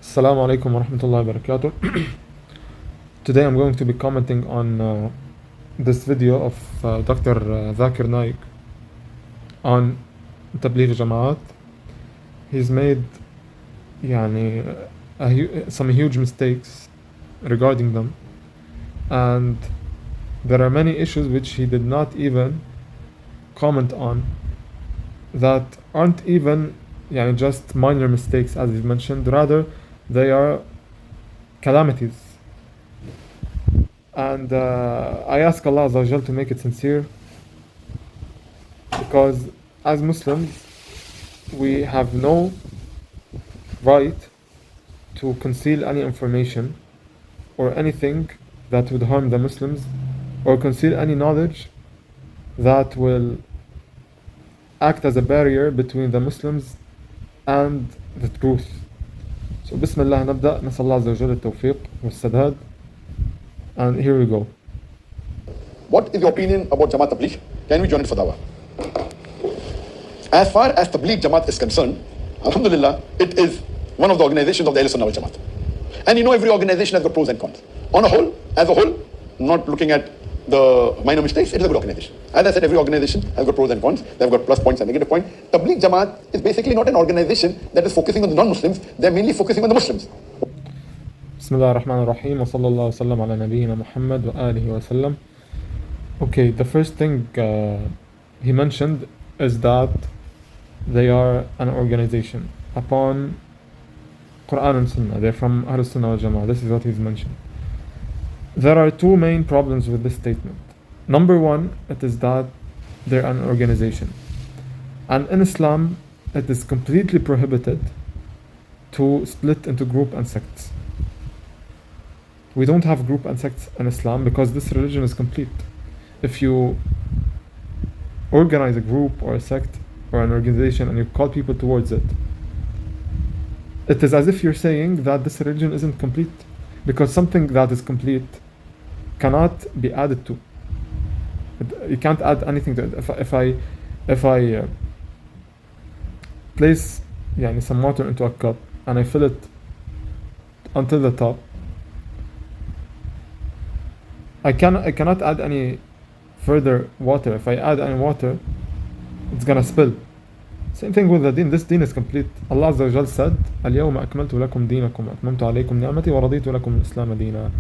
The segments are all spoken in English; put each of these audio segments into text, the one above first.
Assalamu alaikum wa rahmatullahi wa barakatuh. Today I'm going to be commenting on this video of Dr. Zakir Naik on Tablighi Jamaat. He's made some huge mistakes regarding them, and there are many issues which he did not even comment on that aren't even just minor mistakes as we've mentioned, rather they are calamities. And I ask Allah Azza wa Jal to make it sincere, because as Muslims we have no right to conceal any information or anything that would harm the Muslims, or conceal any knowledge that will act as a barrier between the Muslims and the truth. So Bismillah نبدأ. نسأل الله عز وجل التوفيق والسداد. And here we go. What is your opinion about Jamaat Tabligh? Can we join it for dawah? As far as Tablighi Jamaat is concerned, Alhamdulillah, it is one of the organizations of the Ahl Sunnah wal Jamaat. And every organization has got pros and cons. On a whole, as a whole, not looking at the minor mistakes, it is a good organization. As I said, every organization has got pros and cons. They've got plus points and negative points. Tablighi Jamaat is basically not an organization that is focusing on the non-Muslims. They're mainly focusing on the Muslims. Bismillah ar-Rahman ar-Rahim wa sallallahu sallam ala nabiyyina Muhammad wa alihi wa sallam. Okay, the first thing he mentioned is that they are an organization upon Quran and Sunnah. They're from Ahl Sunnah wal Jama'ah. This is what he's mentioned. There are two main problems with this statement. Number one, it is that they're an organization. And in Islam, it is completely prohibited to split into group and sects. We don't have group and sects in Islam because this religion is complete. If you organize a group or a sect or an organization and you call people towards it, it is as if you're saying that this religion isn't complete, because something that is complete cannot be added to. You can't add anything to it. If I place some water into a cup and I fill it until the top, I cannot add any further water. If I add any water, it's gonna spill. Same thing with the deen. This deen is complete. Allah Azza wa Jal said, اليوم أكملت لكم دينكم وأتممت عليكم نعمتي ورضيت لكم الإسلام دينا.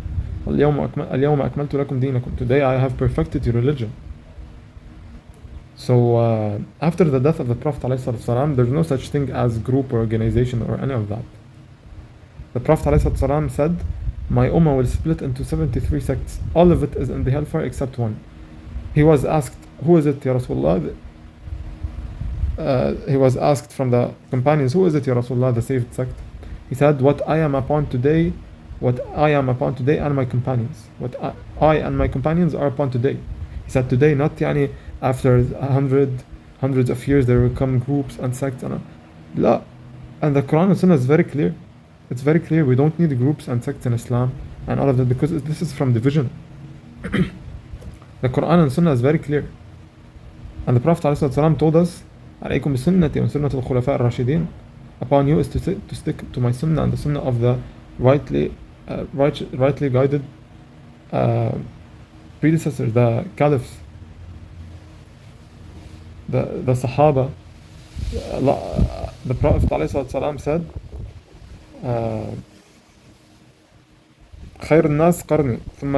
اليوم أكملت لكم دينكم. Today I have perfected your religion. So after the death of the Prophet ﷺ, there's no such thing as group or organization or any of that. The Prophet ﷺ said, my ummah will split into 73 sects. All of it is in the hellfire except one. He was asked, who is it, Ya Rasulullah? He was asked from the companions, who is it, Ya Rasulullah, the saved sect? He said, what I am upon today and my companions. What I and my companions are upon today. He said today, not after hundreds of years there will come groups and sects. La. And the Quran and Sunnah is very clear. It's very clear. We don't need groups and sects in Islam and all of that, because this is from division. The Quran and Sunnah is very clear. And the Prophet ﷺ told us, عليكم بسنتي وسنة الخلفاء الراشدين. Upon you is to stick to my sunnah and the sunnah of the rightly guided predecessors, the caliphs, the Sahaba. The Prophet ﷺ said, خير الناس قرني ثم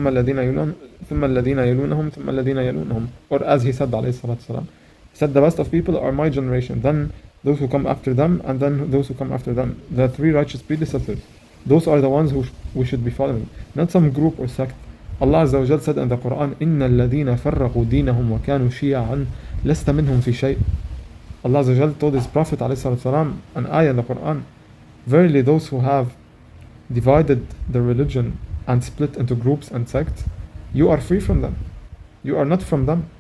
الذين يلونهم. Or as he said عليه الصلاة والسلام, he said, the best of people are my generation, then those who come after them, and then those who come after them. The three righteous predecessors, those are the ones who we should be following, not some group or sect. Allah Azza wa Jal said in the Quran, إِنَّ الَّذِينَ فَرَّقُوا دِينَهُمْ وَكَانُوا شِيَعًا لَسْتَ مِنْهُمْ فِي شَيْءٍ. Allah Azza wa Jal told his Prophet ﷺ an ayah in the Quran, verily those who have divided the religion and split into groups and sects, you are free from them. You are not from them.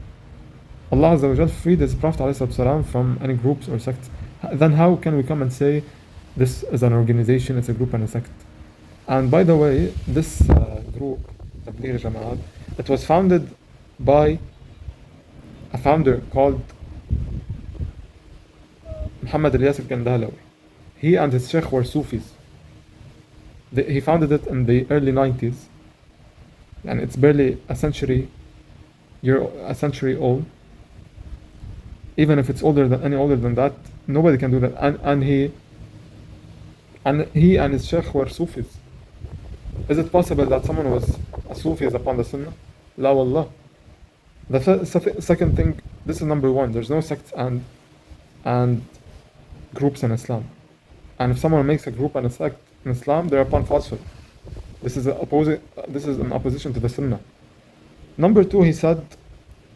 Allah Azza wa Jal freed his Prophet ﷺ from any groups or sects. Then how can we come and say this is an organization, it's a group and a sect? And by the way, this group, Tablighi Jamaat, it was founded by a founder called Muhammad Ilyas al-Kandalawi. He and his sheikh were Sufis. He founded it in the early 90s, and it's barely a century old. Even if it's older than that, nobody can do that. And he and his sheikh were Sufis. Is it possible that someone was a Sufi is upon the Sunnah? La wallah. The second thing, this is number one. There's no sects and groups in Islam. And if someone makes a group and a sect in Islam, they're upon falsehood. This is in opposition to the Sunnah. Number two, he said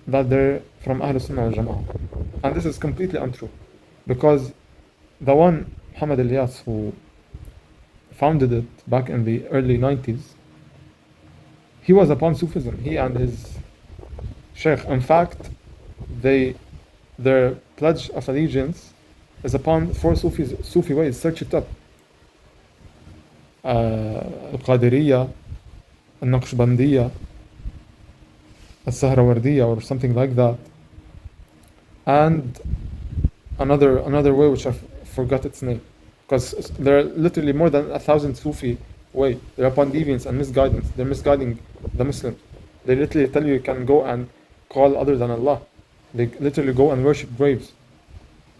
that they're from Ahl Sunnah wal Jama'ah. And this is completely untrue. Because the one, Muhammad Ilyas, who founded it back in the early 90s, he was upon Sufism, he and his sheikh. In fact, their pledge of allegiance is upon four Sufi ways. Search it up. Al-Qadiriyya, Al-Naqshbandiyya, Al-Sahrawardiyya, or something like that. And another way which I forgot its name. Because there are literally more than 1,000 Sufi way. They're upon deviance and misguidance. They're misguiding the Muslims. They literally tell you can go and call other than Allah. They literally go and worship graves.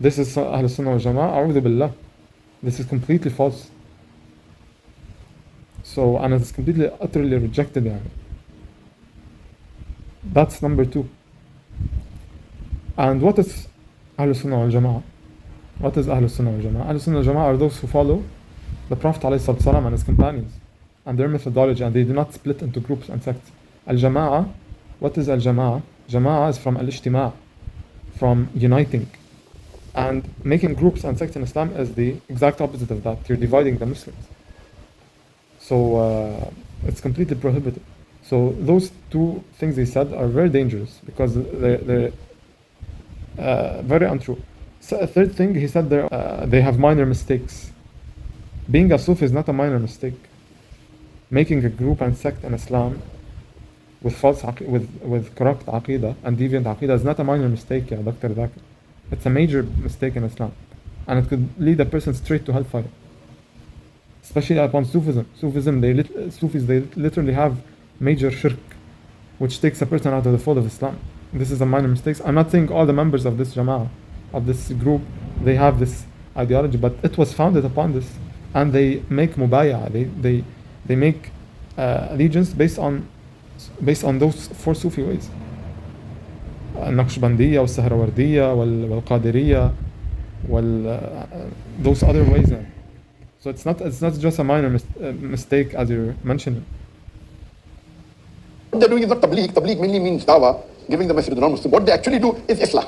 This is Ahl Sunnah wal Jama'ah. A'udhu billah. This is completely false. So, and it's completely, utterly rejected. Yani. That's number two. And what is Ahl Sunnah wal Jama'ah? What is Ahl Sunnah wal Jama'ah? Ahl Sunnah wal Jama'ah are those who follow the Prophet ﷺ and his companions and their methodology, and they do not split into groups and sects. Al-Jama'ah, what is Al-Jama'ah? Jama'ah is from Al-Ijtima', from uniting. And making groups and sects in Islam is the exact opposite of that. You're dividing the Muslims. So it's completely prohibited. So those two things he said are very dangerous because they're very untrue. So a third thing, he said they have minor mistakes. Being a Sufi is not a minor mistake. Making a group and sect in Islam with with corrupt aqidah and deviant aqidah is not a minor mistake, yeah, Dr. Zakir. It's a major mistake in Islam, and it could lead a person straight to hellfire. Especially upon Sufism. Sufis they literally have major shirk, which takes a person out of the fold of Islam. This is a minor mistake. I'm not saying all the members of this Jama'ah, of this group, they have this ideology, but it was founded upon this, and they make mubayah. They make allegiance based on those four Sufi ways. النقشبندية والسهروردية والقادرية those other ways. So it's not just a minor mistake as you're mentioning. What they're doing is not tabligh. Tabligh mainly means dawah, giving the message to the non-Muslim. What they actually do is Islah.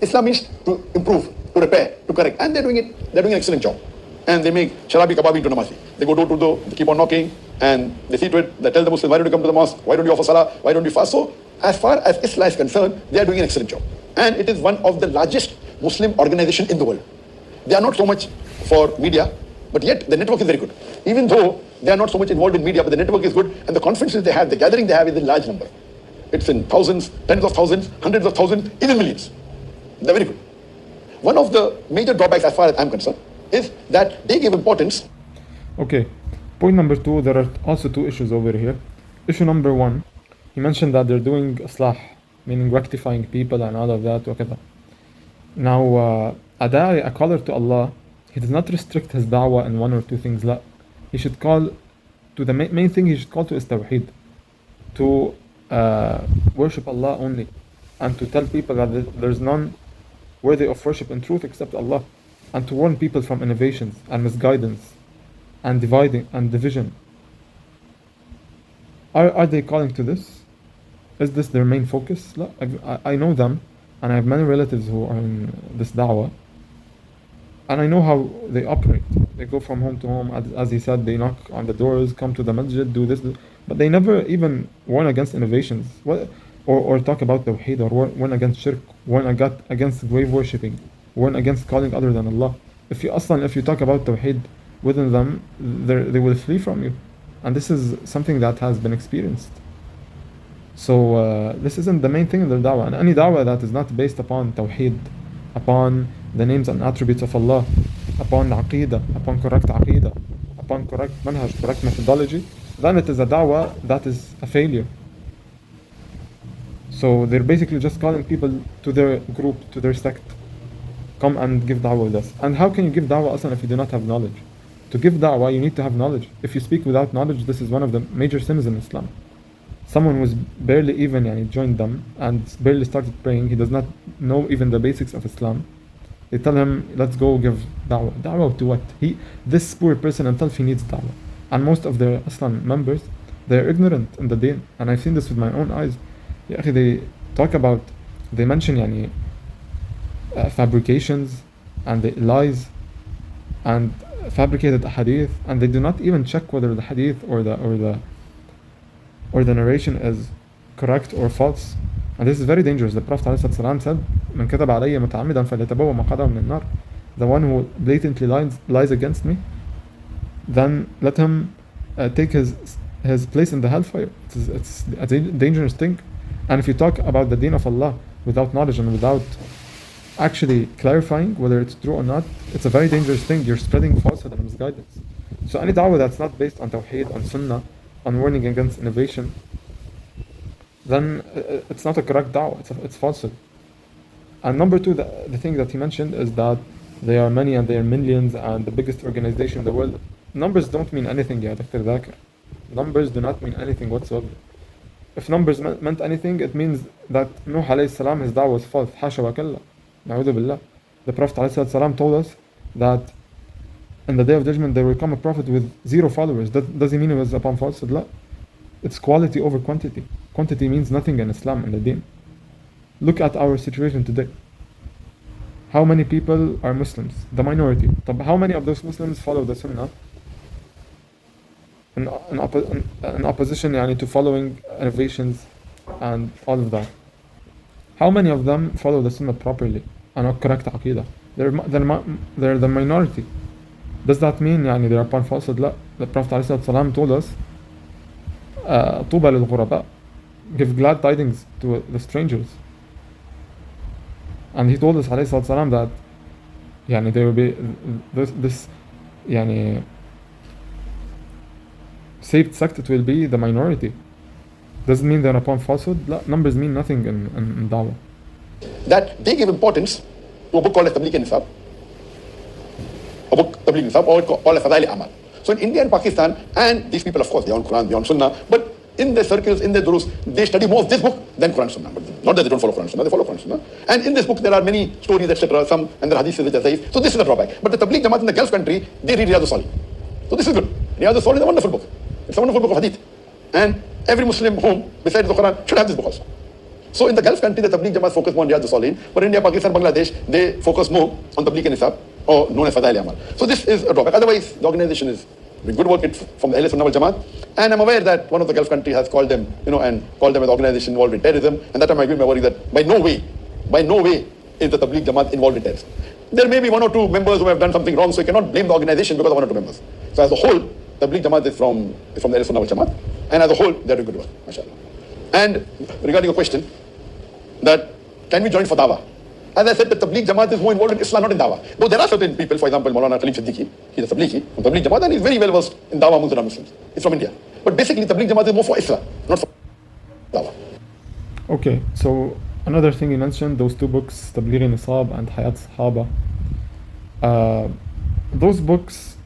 Islam means to improve, to repair, to correct. And they're doing an excellent job. And they make sharabi kababi into namasi. They go door to door, they keep on knocking, and they see to it, they tell the Muslims, why don't you come to the mosque? Why don't you offer salah? Why don't you fast? So, as far as Islam is concerned, they are doing an excellent job. And it is one of the largest Muslim organizations in the world. They are not so much for media, but yet the network is very good. Even though they are not so much involved in media, but the network is good, and the conferences they have, the gathering they have is in large number. It's in thousands, tens of thousands, hundreds of thousands, even millions. They're very good. One of the major drawbacks, as far as I'm concerned, is that they give importance. Okay, point number two, there are also two issues over here. Issue number one, he mentioned that they're doing islah, meaning rectifying people and all of that. وكذا. Now, a caller to Allah, he does not restrict his da'wah in one or two things. لا. He should call to the main thing he should call to is tawheed, to worship Allah only, and to tell people that there's none worthy of worship in truth except Allah, and to warn people from innovations and misguidance and dividing and division. Are they calling to this? Is this their main focus? I know them, and I have many relatives who are in this da'wah, and I know how they operate. They go from home to home, as he said, they knock on the doors, come to the masjid, do this, but they never even warn against innovations, or talk about tawheed, or warn against shirk, warn against grave worshipping, warn against calling other than Allah. If you talk about tawheed within them, they will flee from you, and this is something that has been experienced. So this isn't the main thing in their da'wah, and any da'wah that is not based upon tawheed, upon the names and attributes of Allah, upon aqidah, upon correct aqidah, upon correct manhaj, correct methodology, then it is a da'wah that is a failure. So they're basically just calling people to their group, to their sect. Come and give da'wah with us. And how can you give da'wah aslan if you do not have knowledge? To give da'wah, you need to have knowledge. If you speak without knowledge, this is one of the major sins in Islam. Someone who's barely even joined them and barely started praying, he does not know even the basics of Islam. They tell him, let's go give da'wah. Da'wah to what? This poor person himself, he needs da'wah. And most of the Islam members, they're ignorant in the deen. And I've seen this with my own eyes. They talk about, they mention fabrications and the lies and fabricated hadith, and they do not even check whether the hadith or the narration is correct or false. And this is very dangerous. The Prophet ﷺ said, "Man kataba alayya muta'ammidan falyatabawwa maq'adahu min an-nar." The one who blatantly lies against me, then let him take his place in the hellfire. It's a dangerous thing. And if you talk about the deen of Allah without knowledge and without actually clarifying whether it's true or not, it's a very dangerous thing. You're spreading falsehood and misguidance. So any da'wah that's not based on tawheed, on sunnah, on warning against innovation, then it's not a correct da'wah, it's falsehood. And number two, the thing that he mentioned is that they are many and they are millions and the biggest organization in the world. Numbers don't mean anything, ya Dr. Zakir. Numbers do not mean anything whatsoever. If numbers meant anything, it means that Nuh alayhi salam, his da'wah was false. Hasha wa kalla. Na'udhu billah. The Prophet alayhi salam told us that in the day of judgment there will come a prophet with 0 followers. Does he mean he was upon falsehood? La. It's quality over quantity. Quantity means nothing in Islam, in the deen. Look at our situation today. How many people are Muslims? The minority. How many of those Muslims follow the Sunnah? In opposition to following innovations and all of that. How many of them follow the Sunnah properly and correct Aqidah? They're the minority. Does that mean they're upon falsehood? لا. The Prophet ﷺ told us, طوبى للغرباء, give glad tidings to the strangers. And he told us ﷺ that there will be this saved sect, it will be the minority. Doesn't mean they're upon falsehood. Numbers mean nothing in da'wah. That they give importance to a book called Tablighi Jamaat, a book Tablighi Jamaat, or called Fadail Amal. So in India and Pakistan, and these people, of course, they're on Quran, they're on Sunnah, but in their circles, in their durus, they study more of this book than Quran Sunnah. But not that they don't follow Quran Sunnah, they follow Quran Sunnah. And in this book, there are many stories, etc. Some and the hadiths which are safe. So this is the drawback. But the Tablighi Jamaat in the Gulf country, they read Riyadh al-Salih. So this is good. Riyadh al-Salih is a wonderful book. It's a wonderful book of hadith. And every Muslim home, besides the Quran, should have this book also. So in the Gulf country, the Tablighi Jamaat focus more on Riyadh al-Salih. But India, Pakistan, Bangladesh, they focus more on Tablighi Nisab, or known as Fadail Amal. So this is a drawback. Otherwise, the organization is doing good work from the Ahl Sunnah wal Jamaat. And I'm aware that one of the Gulf countries has called them, and called them as an organization involved in terrorism. And that time I agree with my worry that by no way is the Tablighi Jamaat involved in terrorism. There may be 1 or 2 members who have done something wrong, so you cannot blame the organization because of 1 or 2 members. So as a whole, Tablighi Jamaat is from the Ahl Sunnah wal Jamaat. And as a whole, they are doing good work, mashallah. And regarding your question, that can we join for dawah? As I said, the Tablighi Jamaat is more involved in Islam, not in dawah. Though there are certain people, for example, Maulana Khalid Siddiqui, he's a Tablighi from Tablighi Jamaat, and he's very well versed in dawah among the Muslims. He's from India. But basically, Tablighi Jamaat is more for Islam, not for dawah. Okay, so another thing you mentioned, those 2 books, Tablighi Nisab and Hayat Sahaba. Those books,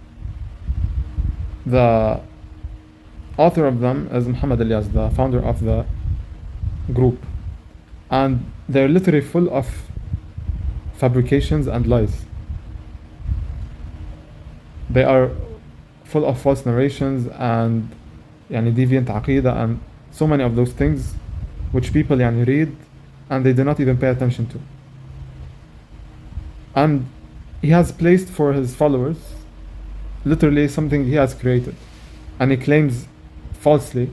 the author of them is Muhammad Ilyas, the founder of the group. And they're literally full of fabrications and lies. They are full of false narrations and deviant aqidah and so many of those things which people read and they do not even pay attention to. And he has placed for his followers literally something he has created. And he claims falsely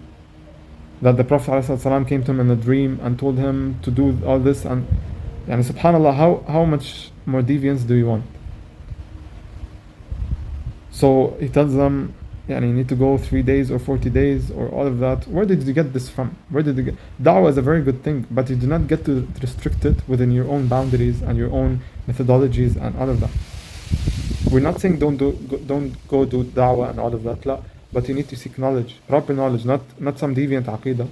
that the Prophet ﷺ came to him in a dream and told him to do all this, and subhanallah, how much more deviance do you want? So he tells them, you need to go 3 days or 40 days or all of that. Where did you get this from? Where did you get? Da'wah is a very good thing, but you do not get to restrict it within your own boundaries and your own methodologies and all of that. we're not saying don't go do da'wah and all of that, لا, but you need to seek knowledge, proper knowledge, not some deviant aqidah.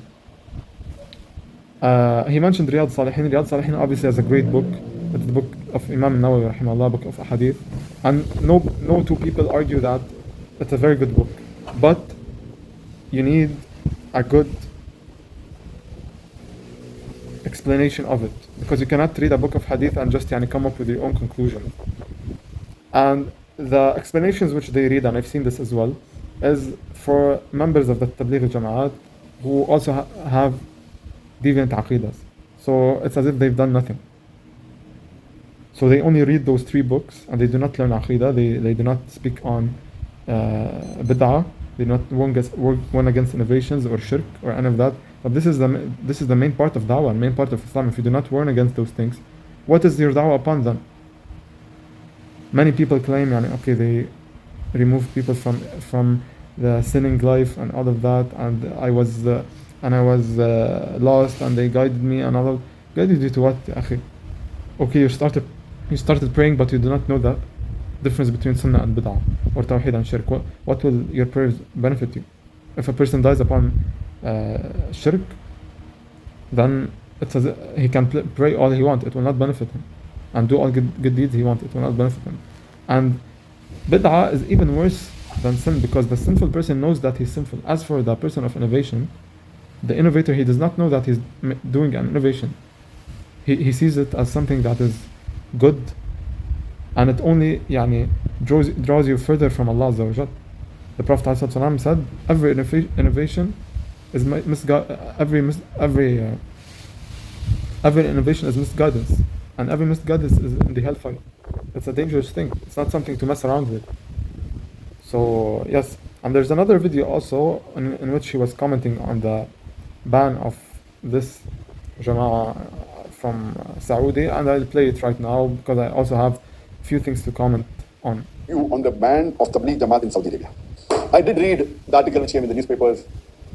He mentioned Riyadh Salihin. Riyadh Salihin obviously has a great book. It's the book of Imam Nawawi rahimahullah, book of Ahadith. And no two people argue that it's a very good book. But you need a good explanation of it. Because you cannot read a book of Hadith and just come up with your own conclusions. And the explanations which they read, and I've seen this as well, is for members of the Tablighi Jamaat who also have deviant aqidas. So it's as if they've done nothing. So they only read those 3 books and they do not learn aqidah, they do not speak on bid'ah, they do not warn against innovations or shirk or any of that. But this is the main part of da'wah, main part of Islam. If you do not warn against those things, what is your da'wah upon them? Many people claim, okay, they remove people from the sinning life and all of that, and I was lost and they guided me, and all. Guided you to what, akhi? Okay, you started praying, but you do not know the difference between sunnah and bid'ah or tawheed and shirk. What will your prayers benefit you? If a person dies upon shirk, then he can pray all he wants, it will not benefit him, and do all good deeds he wants, it will not benefit him. And bid'ah is even worse than sin, because the sinful person knows that he's sinful. As for the person of innovation, the innovator, he does not know that he's doing an innovation. He sees it as something that is good, and it only draws you further from Allah Azza wa Jal. The Prophet ﷺ said, every innovation is every innovation is misguidance, and every misguidance is in the hellfire. It's a dangerous thing. It's not something to mess around with. So yes, and there's another video also in which he was commenting on the ban of this Jama'ah from Saudi, and I'll play it right now because I also have a few things to comment on. On the ban of Tablighi Jamaat in Saudi Arabia. I did read the article which came in the newspapers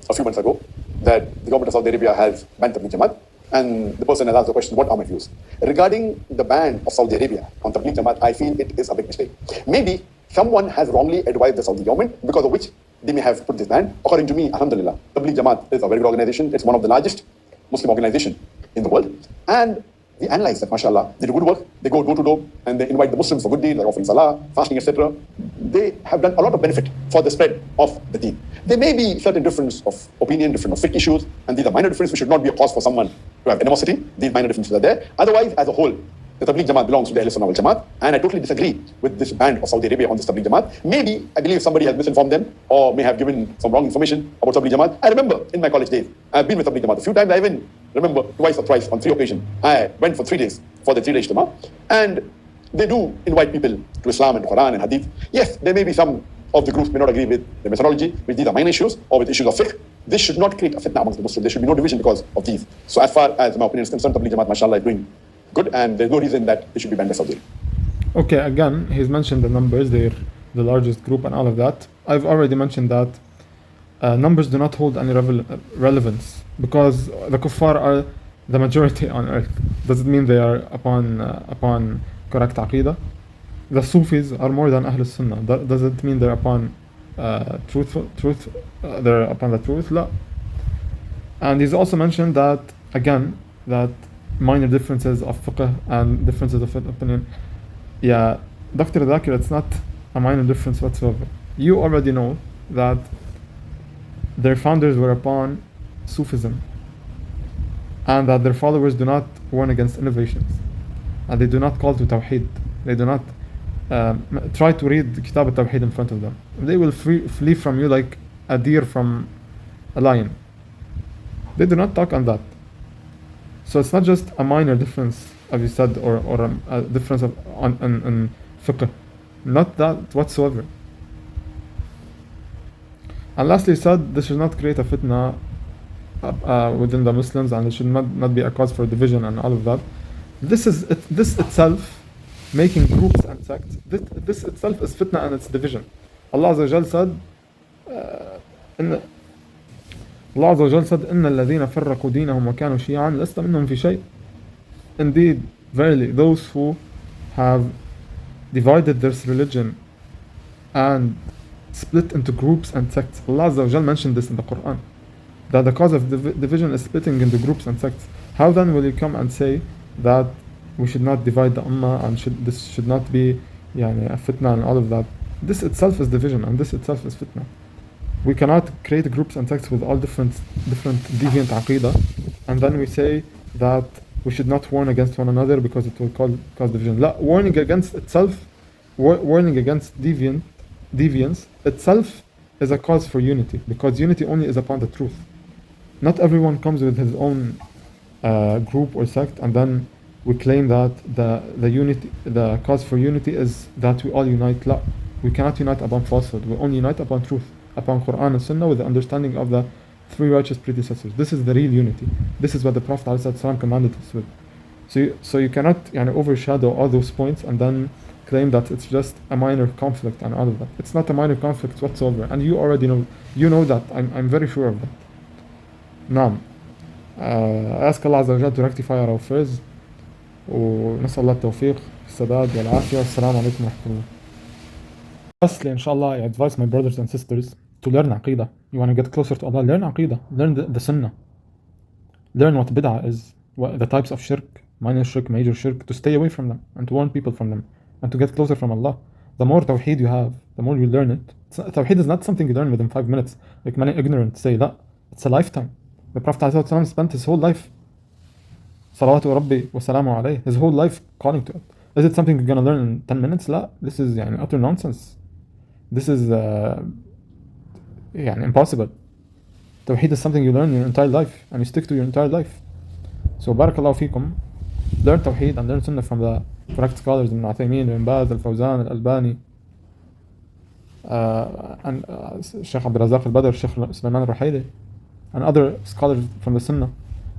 a few months ago that the government of Saudi Arabia has banned Tablighi Jamaat, and the person has asked the question, what are my views? Regarding the ban of Saudi Arabia on Tablighi Jamaat, I feel it is a big mistake. Maybe someone has wrongly advised the Saudi government, because of which they may have put this ban. According to me, alhamdulillah, Tablighi Jamaat is a very good organization. It's one of the largest Muslim organizations in the world. And we analyze that, mashallah, they do good work. They go door to door and they invite the Muslims for good deeds, like offering salah, fasting, etc. They have done a lot of benefit for the spread of the deen. There may be certain difference of opinion, different of fiqh issues, and these are minor differences, which should not be a cause for someone to have animosity. These minor differences are there. Otherwise, as a whole, the Tablighi Jamaat belongs to the Ahl-Sunnah wal Jamaat, and I totally disagree with this ban of Saudi Arabia on this Tablighi Jamaat. Maybe, I believe somebody has misinformed them or may have given some wrong information about Tablighi Jamaat. I remember in my college days, I've been with Tablighi Jamaat a few times. I even remember twice or thrice on 3 occasions. I went for 3 days for the 3-day Ijtima, and they do invite people to Islam and Quran and Hadith. Yes, there may be some of the groups may not agree with the methodology, with these are minor issues, or with issues of fiqh. This should not create a fitna amongst the Muslims. There should be no division because of these. So as far as my opinion is concerned, Tablighi Jamaat, mashallah, is doing good, and there's no reason that it should be banned by Saudi. Okay, again, he's mentioned the numbers, they're the largest group and all of that. I've already mentioned that numbers do not hold any relevance, because the kuffar are the majority on earth. Does it mean they are upon correct aqidah? The Sufis are more than Ahl Sunnah. Does it mean they're upon truth? They're upon the truth? La. And he's also mentioned that, again, that minor differences of fiqh and differences of opinion. Yeah, Dr. Zakir, it's not a minor difference whatsoever. You already know that their founders were upon Sufism, and that their followers do not warn against innovations, and they do not call to Tawheed. They do not try to read Kitab al-Tawheed in front of them. They will flee from you like a deer from a lion. They do not talk on that. So it's not just a minor difference, as you said, or a difference in fiqh. Not that whatsoever. And lastly, he said this should not create a fitna within the Muslims, and it should not be a cause for division and all of that. This itself, making groups and sects, this itself is fitna and it's division. Allah Azza wa Jal said, Allah Azza wa Jal said, إِنَّ الَّذِينَ فَرَّقُوا دِينَهُمْ وَكَانُوا شِيَعًا لَسْتَ مِنْهُمْ فِي شَيْءٍ. Indeed, verily, those who have divided this religion and split into groups and sects. Allah Azza wa Jal mentioned this in the Quran, that the cause of division is splitting into groups and sects. How then will you come and say that we should not divide the ummah and this should not be a fitna and all of that? This itself is division, and this itself is fitna. We cannot create groups and sects with all different deviant aqidah, and then we say that we should not warn against one another because it will cause division. Warning against itself, warning against deviance itself is a cause for unity, because unity only is upon the truth. Not everyone comes with his own group or sect, and then we claim that the cause for unity is that we all unite. La, we cannot unite upon falsehood. We only unite upon truth, upon Quran and Sunnah, with the understanding of the three righteous predecessors. This is the real unity. This is what the Prophet ﷺ commanded us with. So you cannot overshadow all those points and then claim that it's just a minor conflict and all of that. It's not a minor conflict whatsoever, and you already know. You know that. I'm very sure of that. نعم. I ask Allah Azza wa Jalla to rectify our affairs, ونسأل الله التوفيق السداد والعافية. والسلام عليكم ورحمة الله. Lastly, inshallah, I advise my brothers and sisters to learn Aqidah. You want to get closer to Allah, learn Aqidah. Learn the Sunnah. Learn what Bid'ah is, what the types of shirk, minor shirk, major shirk, to stay away from them and to warn people from them and to get closer from Allah. The more Tawheed you have, the more you learn it. Tawheed is not something you learn within 5 minutes, like many ignorant say that. It's a lifetime. The Prophet ﷺ spent his whole life, salawatu Rabbi wa salamu alayhi, his whole life calling to it. Is it something you're going to learn in 10 minutes? La, this is utter nonsense. This is impossible. Tawheed is something you learn your entire life and you stick to your entire life. So barakallahu feekum. Learn Tawheed and learn Sunnah from the correct scholars, Ibn Uthaymeen, Ibn Baz, Al-Fawzan, Al-Albani, and Sheikh Abdul Razak Al-Badr, Sheikh Sulaiman Al-Ruhaili, and other scholars from the Sunnah.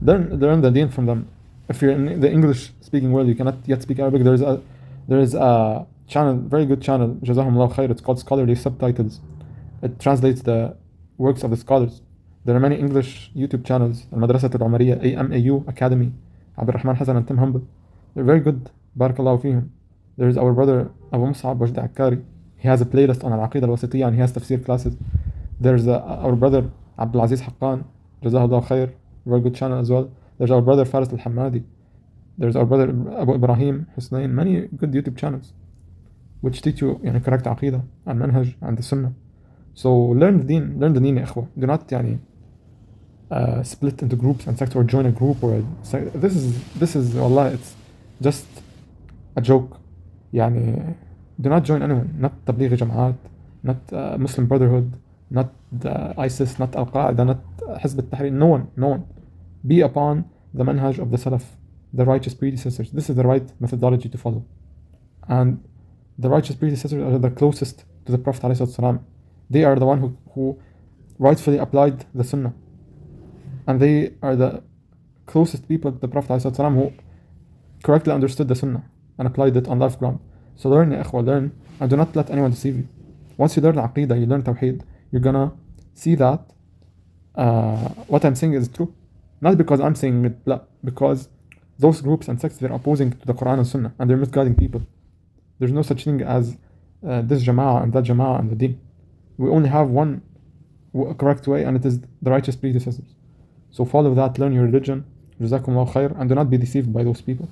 Learn the deen from them. If you're in the English speaking world, you cannot yet speak Arabic, there is a channel, very good channel, Jazahumullah Khair, it's called Scholarly Subtitles. It translates the works of the scholars. There are many English YouTube channels, Al-Madrasat Al-Umariyya, AMAU, Academy, Abdul Rahman Hassan and Tim Humble. They're very good, barakallahu fihim. There is our brother Abu Mus'ab Wajdi Akkari. He has a playlist on Al-Aqidah Al-Wasitiyya and he has tafsir classes. There's our brother Abdul Aziz Haqqan, Jazahullah Khair, very good channel as well. There's our brother Faris Al-Hammadi. There's our brother Abu Ibrahim Husnain, many good YouTube channels which teach you correct Aqidah and Manhaj and the Sunnah. So learn the deen, ya ikhwa. Do not split into groups and sects or join a group or this is Allah, it's just a joke. Do not join anyone, not Tablighi Jamaat, not Muslim Brotherhood, not ISIS, not Al-Qaeda, not Hizb al-Tahrir. No one. Be upon the manhaj of the Salaf, the righteous predecessors. This is the right methodology to follow. And the righteous predecessors are the closest to the Prophet ﷺ. They are the one who rightfully applied the Sunnah. And they are the closest people to the Prophet ﷺ who correctly understood the Sunnah and applied it on life ground. So learn, ya ikhwa, learn, and do not let anyone deceive you. Once you learn Aqidah, you learn Tawheed, you're gonna see that what I'm saying is true. Not because I'm saying it, but because those groups and sects, they're opposing to the Quran and Sunnah, and they're misguiding people. There's no such thing as this Jama'ah and that Jama'ah and the Deen. We only have one correct way, and it is the righteous predecessors. So follow that, learn your religion, Jazakumullah khair, and do not be deceived by those people.